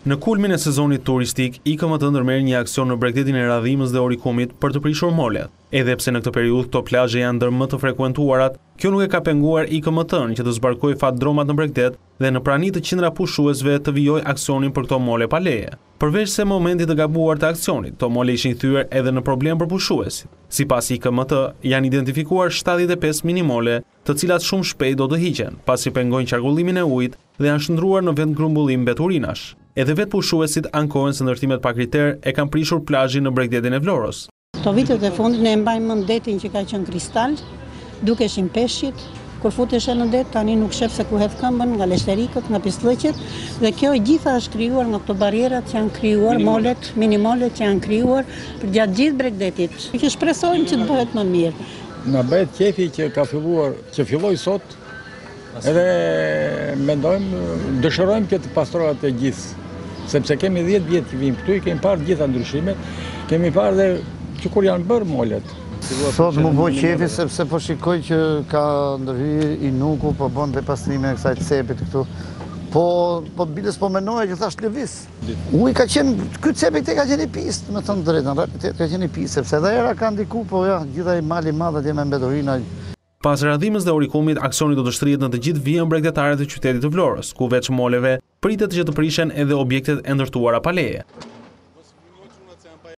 Në kulmin e sezonit turistik, IKMT ndërmerr një aksion në Bregdetin e Radhimës dhe Orikumit për të prishur molet. Edhe pse në këtë periudhë këto plazhe janë ndër më të frekuentuarat, kjo nuk e ka penguar IKMT-n që të zbarkojë fat dromat në Bregdet dhe në prani të qindra pushuesve të vijojë aksionin për këto mole pa leje. Përveç se momenti të gabuar të aksionit, këto mole ishin thyer edhe në problem për pushuesit. Sipas IKMT, janë identifikuar 75 minimole, të cilat shumë shpejt do të hiqen, pasi pengojnë qarkullimin e ujit dhe janë shndruar në vend grumbullim mbeturinash. Edhe vetë pushuesit ankohen se ndërtimet pa kriter e kanë prishur plazhin në Bregdetin e Vlorës. Këto vitet e fundit ne mbajmë mend detin që ka qenë kristal, dukeshin peshqit, kur futeshe në det tani nuk shef se ku hedh këmbën, nga leshterikët, nga pislliqet, dhe kjo e gjitha është krijuar nga këto barrierat që janë krijuar, molet, minimolet që janë krijuar për gjatë gjithë Bregdetit. Që shpresojmë që të bëhet më mirë. Na bëhet qefi që ka filluar, që filloi sot, edhe dëshirojmë që të pastrohet e gjithë. Sepse kemi 10 vjet që vim këtu, i kemi parë gjitha ndryshimet, kemi parë dhe që kur janë bërë molet. Sot më bëj qefi sepse po shikoj që ka ndërhyr i nuku, po bën dhe pastrime e kësaj cepit këtu. Po biles po menoja që thash lëviz. Uji ka qenë, ky cepit ka qenë i pistë, me thënë drejtën, realitet ka qenë i pistë, sepse edhe era ka ndiku, po ja, gjitha i mali madhe atje me mbeturina. Pas Radhimës dhe Orikumit, aksioni do të shtrihet në të gjithë vijën bregdetare të qytetit të Vlorës, ku veç moleve pritet që të prishen edhe objektet e ndërtuara pa leje.